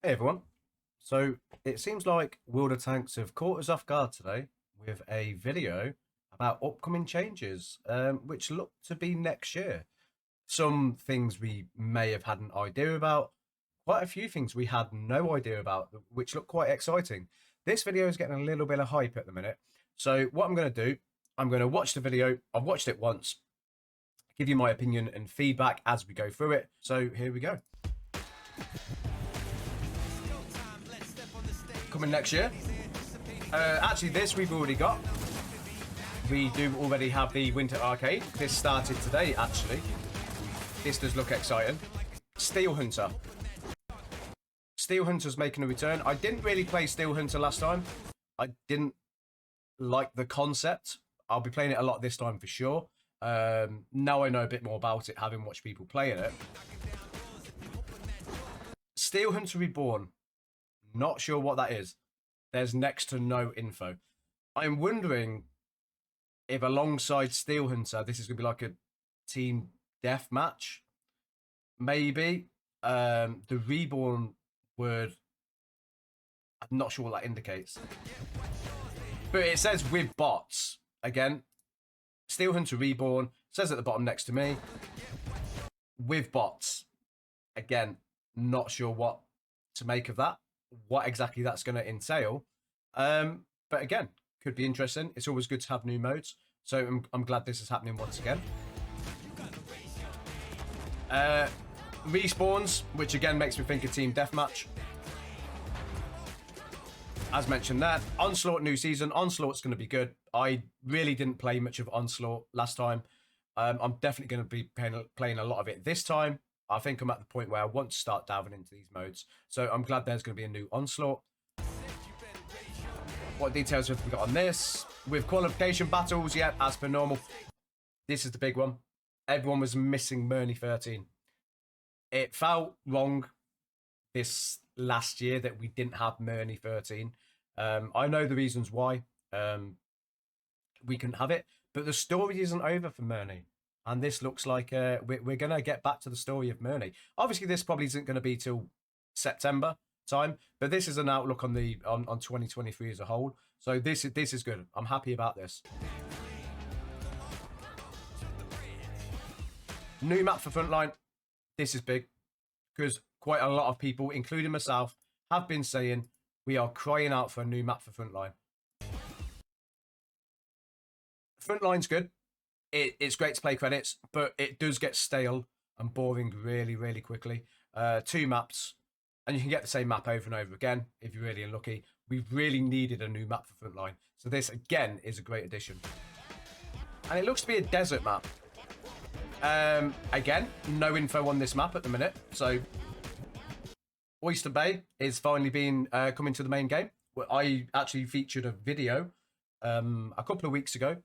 Hey everyone. So it seems like World of Tanks have caught us off guard today with a video about upcoming changes, which look to be next year. Some things we may have had an idea about, quite a few things we had no idea about, which look quite exciting. This video is getting a little bit of hype at the minute. So what I'm going to do, I'm going to watch the video. I've watched it once, give you my opinion and feedback as we go through it. So here we go. Coming next year. Actually, this we've already got. We do already have the Winter Arcade. This started today, actually. This does look exciting. Steel Hunter. Steel Hunter's making a return. I didn't really play Steel Hunter last time. I didn't like the concept. I'll be playing it a lot this time for sure. Now I know a bit more about it, having watched people playing it. Steel Hunter Reborn. Not sure what that is. There's next to no info. I'm wondering if alongside Steel Hunter, this is going to be like a team death match. Maybe. The Reborn word, I'm not sure what that indicates. But it says with bots. Again, Steel Hunter Reborn. Says at the bottom next to me. With bots. Again, not sure what to make of that. What exactly that's going to entail. But again, could be interesting. It's always good to have new modes. So I'm glad this is happening once again. Respawns, which again makes me think of Team Deathmatch. As mentioned there, Onslaught new season. Onslaught's going to be good. I really didn't play much of Onslaught last time. I'm definitely going to be playing a lot of it this time. I think I'm at the point where I want to start diving into these modes. So I'm glad there's going to be a new Onslaught. What details have we got on this? With qualification battles, yeah, as per normal. This is the big one. Everyone was missing Murney 13. It felt wrong this last year that we didn't have Murney 13. I know the reasons why we couldn't have it, but the story isn't over for Murney. And this looks like we're going to get back to the story of Murney. Obviously, this probably isn't going to be till September time, but this is an outlook on the on 2023 as a whole. So this is good. I'm happy about this. New map for Frontline. This is big because quite a lot of people, including myself, have been saying we are crying out for a new map for Frontline. Frontline's good. It's great to play credits, but it does get stale and boring really, really quickly. 2 maps, and you can get the same map over and over again if you're really unlucky. We really needed a new map for Frontline. So this, again, is a great addition. And it looks to be a desert map. Again, no info on this map at the minute. So Oyster Bay is finally being coming to the main game. I actually featured a video a couple of weeks ago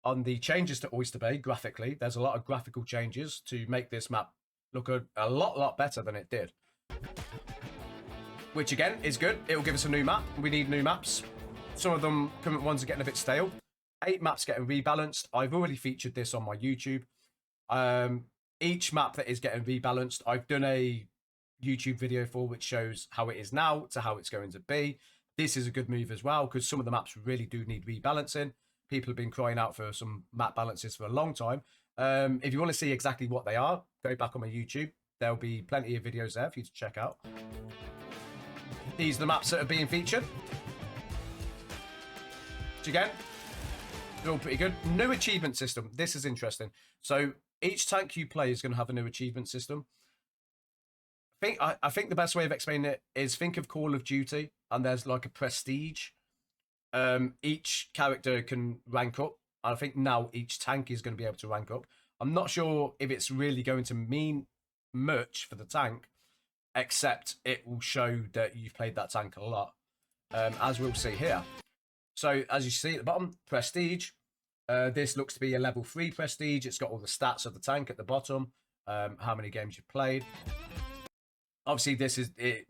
on the changes to Oyster Bay graphically. There's a lot of graphical changes to make this map look a lot better than it did. Which again is good. It will give us a new map. We need new maps. Some of them current ones are getting a bit stale. 8 maps getting rebalanced. I've already featured this on my YouTube. Each map that is getting rebalanced, I've done a YouTube video for which shows how it is now to how it's going to be. This is a good move as well because some of the maps really do need rebalancing. People have been crying out for some map balances for a long time. If you want to see exactly what they are, go back on my YouTube. There'll be plenty of videos there for you to check out. These are the maps that are being featured. Which again, they're all pretty good. New achievement system. This is interesting. So each tank you play is going to have a new achievement system. I think the best way of explaining it is think of Call of Duty and there's like a prestige. Each character can rank up. I think now each tank is going to be able to rank up. I'm not sure if it's really going to mean much for the tank, except it will show that you've played that tank a lot, as we'll see here. So as you see at the bottom, prestige. This looks to be a level 3 prestige. It's got all the stats of the tank at the bottom, how many games you've played. Obviously, this is it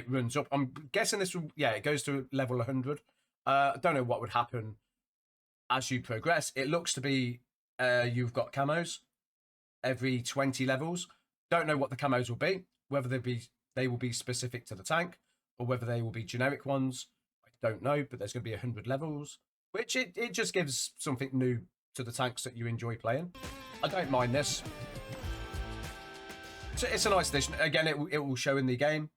runs up. I'm guessing this will, yeah, it goes to level 100. I don't know what would happen as you progress. It looks to be you've got camos every 20 levels. Don't know what the camos will be, whether they will be specific to the tank or whether they will be generic ones. I don't know, but there's going to be 100 levels, which it just gives something new to the tanks that you enjoy playing. I don't mind this. So it's a nice addition. Again, it will show in the game.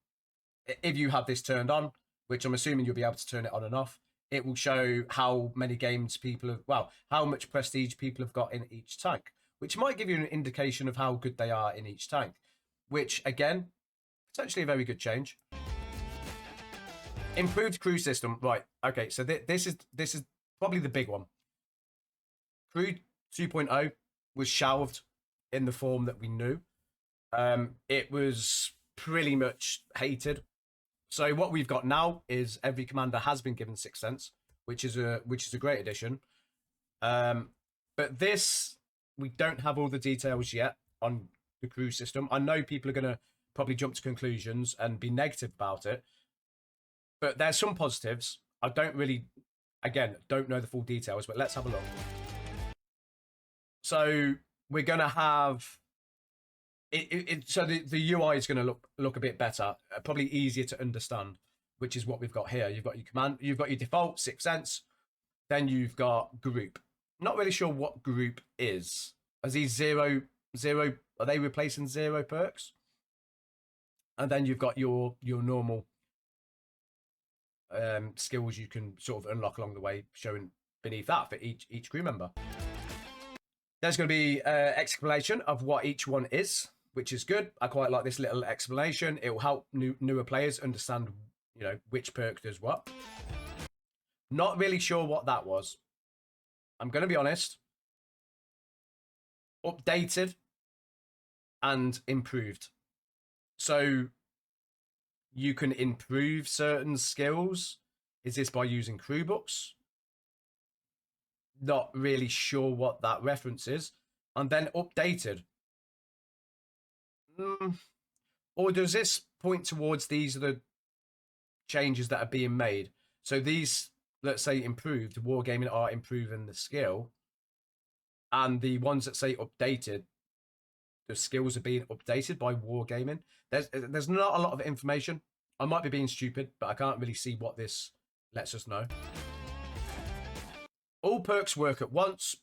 If you have this turned on, which I'm assuming you'll be able to turn it on and off, it will show how many games people have, well, how much prestige people have got in each tank, which might give you an indication of how good they are in each tank, which, again, potentially a very good change. Improved crew system. Right, okay, so this is probably the big one. Crew 2.0 was shelved in the form that we knew. It was pretty much hated. So what we've got now is every commander has been given 6th Sense, which is a great addition. But this, we don't have all the details yet on the crew system. I know people are going to probably jump to conclusions and be negative about it, but there's some positives. I don't really, again, don't know the full details, but let's have a look. So we're going to have so the UI is going to look a bit better, probably easier to understand, which is what we've got here. You've got your command, you've got your default 6th Sense, then you've got group. Not really sure what group is. Are these zero? Are they replacing 0 perks? And then you've got your normal skills you can sort of unlock along the way, showing beneath that for each crew member. There's going to be explanation of what each one is, which is good. I quite like this little explanation. It will help newer players understand, which perk does what. Not really sure what that was. I'm going to be honest. Updated and improved. So you can improve certain skills. Is this by using crew books? Not really sure what that reference is. And then updated. Or does this point towards these are the changes that are being made? So these, let's say, improved, Wargaming are improving the skill. And the ones that say updated, the skills are being updated by Wargaming. There's not a lot of information. I might be being stupid, but I can't really see what this lets us know. All perks work at once.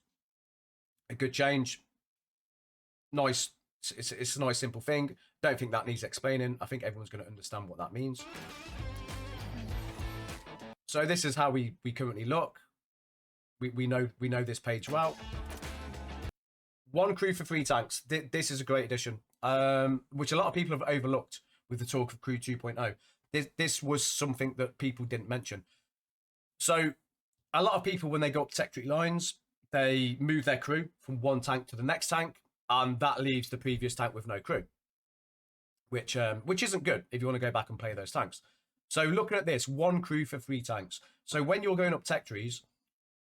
A good change. Nice. It's a nice, simple thing. Don't think that needs explaining. I think everyone's going to understand what that means. So this is how we currently look. We know this page well. 1 crew for 3 tanks. This is a great addition, which a lot of people have overlooked with the talk of Crew 2.0. This was something that people didn't mention. So a lot of people, when they go up secretary lines, they move their crew from one tank to the next tank, and that leaves the previous tank with no crew, which isn't good if you want to go back and play those tanks. So looking at this, 1 crew for 3 tanks. So when you're going up tech trees,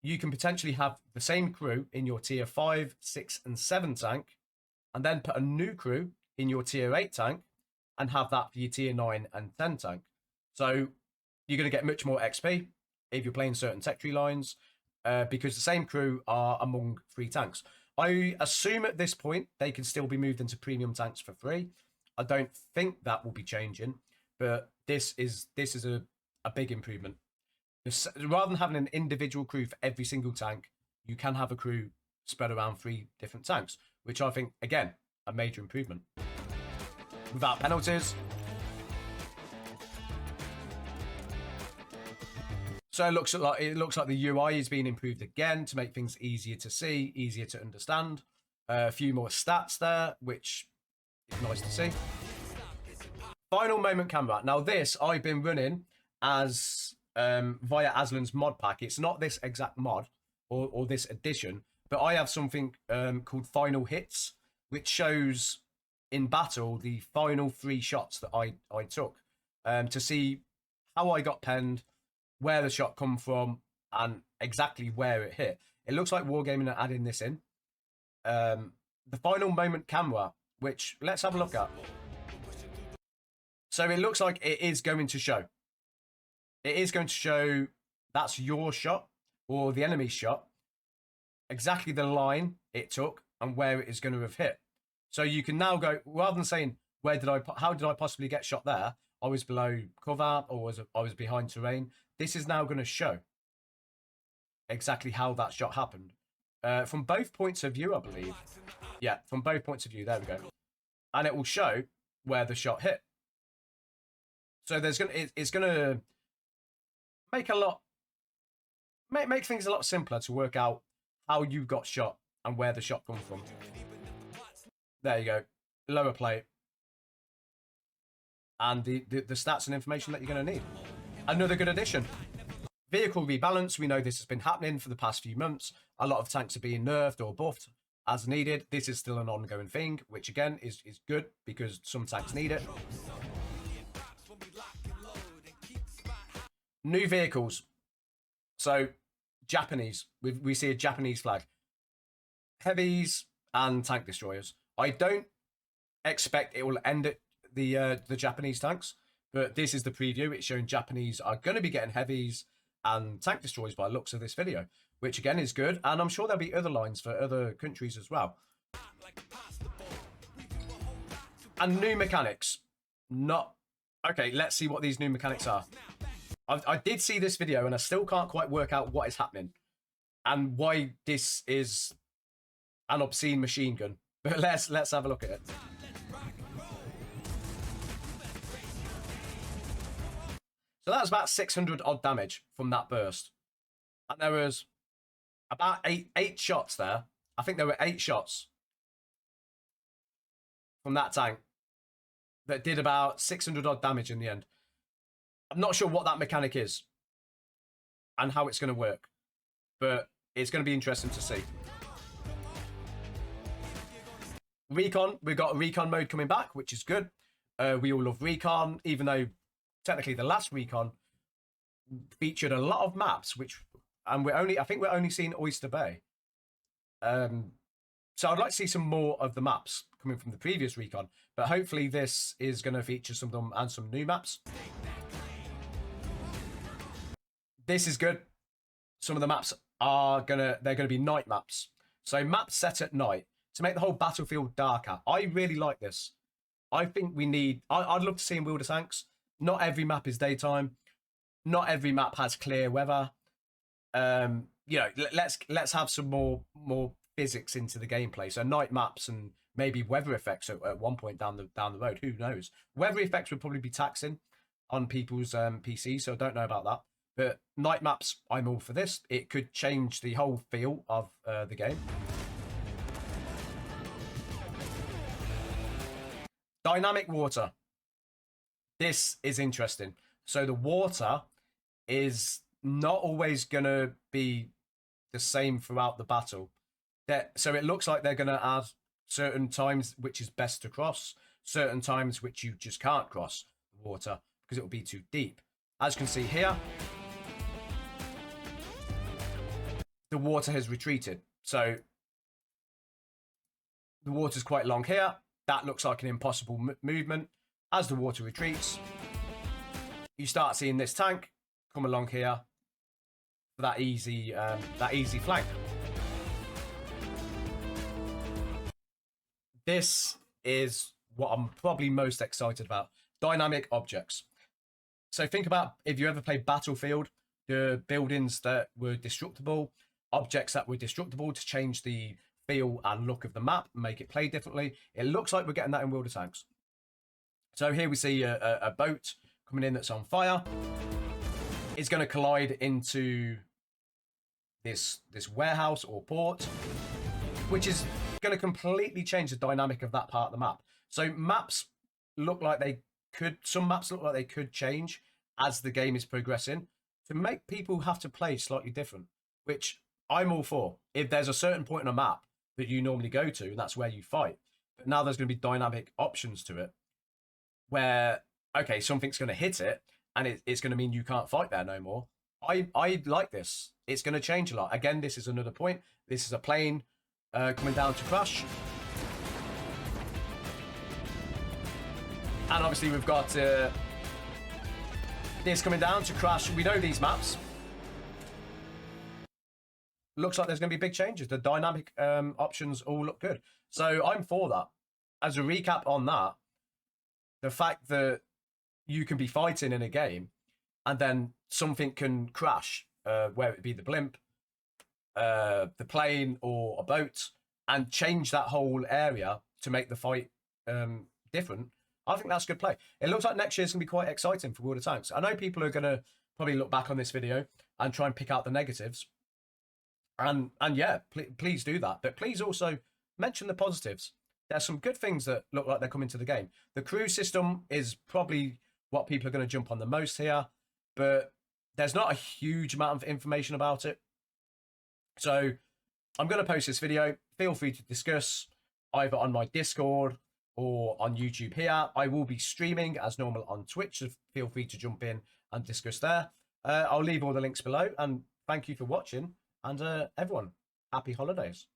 you can potentially have the same crew in your tier 5, 6, and 7 tank, and then put a new crew in your tier 8 tank and have that for your tier 9 and 10 tank. So you're going to get much more XP if you're playing certain tech tree lines, because the same crew are among 3 tanks. I assume at this point they can still be moved into premium tanks for free. I don't think that will be changing, but this is a big improvement. Rather than having an individual crew for every single tank, you can have a crew spread around 3 different tanks, which I think, again, a major improvement. Without penalties. So it looks like the UI is being improved again to make things easier to see, easier to understand. A few more stats there, which is nice to see. Final moment camera. Now this I've been running as via Aslan's mod pack. It's not this exact mod or this edition, but I have something called Final Hits, which shows in battle the final 3 shots that I took to see how I got penned, where the shot come from, and exactly where it hit. It looks like Wargaming are adding this in. The final moment camera, which let's have a look at. So it looks like it is going to show. It is going to show that's your shot or the enemy's shot, exactly the line it took and where it is going to have hit. So you can now go, rather than saying, how did I possibly get shot there? I was below cover, or I was behind terrain. This is now going to show exactly how that shot happened. From both points of view, I believe. Yeah, from both points of view. There we go. And it will show where the shot hit. So it's gonna make make things a lot simpler to work out how you got shot and where the shot come from. There you go. Lower plate. And the stats and information that you're going to need. Another good addition. Vehicle rebalance. We know this has been happening for the past few months. A lot of tanks are being nerfed or buffed as needed. This is still an ongoing thing, which again is good because some tanks need it. New vehicles. So Japanese. We see a Japanese flag. Heavies and tank destroyers. I don't expect it will end at the Japanese tanks, but this is the preview. It's showing Japanese are going to be getting heavies and tank destroyers by looks of this video, which again is good. And I'm sure there'll be other lines for other countries as well. And new mechanics. Okay, let's see what these new mechanics are. I did see this video and I still can't quite work out what is happening and why this is an obscene machine gun. But let's have a look at it. So that's about 600 odd damage from that burst. And there was about eight shots there. I think there were 8 shots from that tank that did about 600 odd damage in the end. I'm not sure what that mechanic is and how it's going to work, but it's going to be interesting to see. Recon, we've got a recon mode coming back, which is good. We all love recon, even though technically the last recon featured a lot of maps, and I think we're only seeing Oyster Bay. So I'd like to see some more of the maps coming from the previous recon, but hopefully this is going to feature some of them and some new maps. This is good. Some of the maps they're going to be night maps. So maps set at night to make the whole battlefield darker. I really like this. I think I'd love to see in Wilder Tanks. Not every map is daytime. Not every map has clear weather. You know, let's have some more physics into the gameplay. So night maps and maybe weather effects at one point down the road. Who knows? Weather effects would probably be taxing on people's PCs, so I don't know about that. But night maps, I'm all for this. It could change the whole feel of the game. Dynamic water. This is interesting. So the water is not always going to be the same throughout the battle. So it looks like they're going to add certain times which is best to cross, certain times which you just can't cross the water because it will be too deep. As you can see here, the water has retreated. So the water's quite long here. That looks like an impossible movement. As the water retreats, you start seeing this tank come along here for that easy flank. This is what I'm probably most excited about. Dynamic objects. So think about if you ever played Battlefield, the buildings that were destructible, objects that were destructible to change the feel and look of the map, make it play differently. It looks like we're getting that in Wilder Tanks. So here we see a boat coming in that's on fire. It's going to collide into this warehouse or port, which is going to completely change the dynamic of that part of the map. So maps look like some maps look like they could change as the game is progressing to make people have to play slightly different, which I'm all for. If there's a certain point on a map that you normally go to, and that's where you fight, but now there's going to be dynamic options to it where, okay, something's going to hit it and it's going to mean you can't fight there no more. I like this. It's going to change a lot. Again, this is another point. This is a plane coming down to crash. And obviously we've got this coming down to crash. We know these maps. Looks like there's going to be big changes. The dynamic options all look good. So I'm for that. As a recap on that, the fact that you can be fighting in a game, and then something can crash, where it be the blimp, the plane, or a boat, and change that whole area to make the fight different. I think that's good play. It looks like next year's going to be quite exciting for World of Tanks. I know people are going to probably look back on this video and try and pick out the negatives. And yeah, please do that. But please also mention the positives. There's some good things that look like they're coming to the game. The crew system is probably what people are going to jump on the most here, but there's not a huge amount of information about it. So I'm going to post this video. Feel free to discuss either on my Discord or on YouTube here. I will be streaming as normal on Twitch, so feel free to jump in and discuss there. I'll leave all the links below, and thank you for watching, and everyone, happy holidays.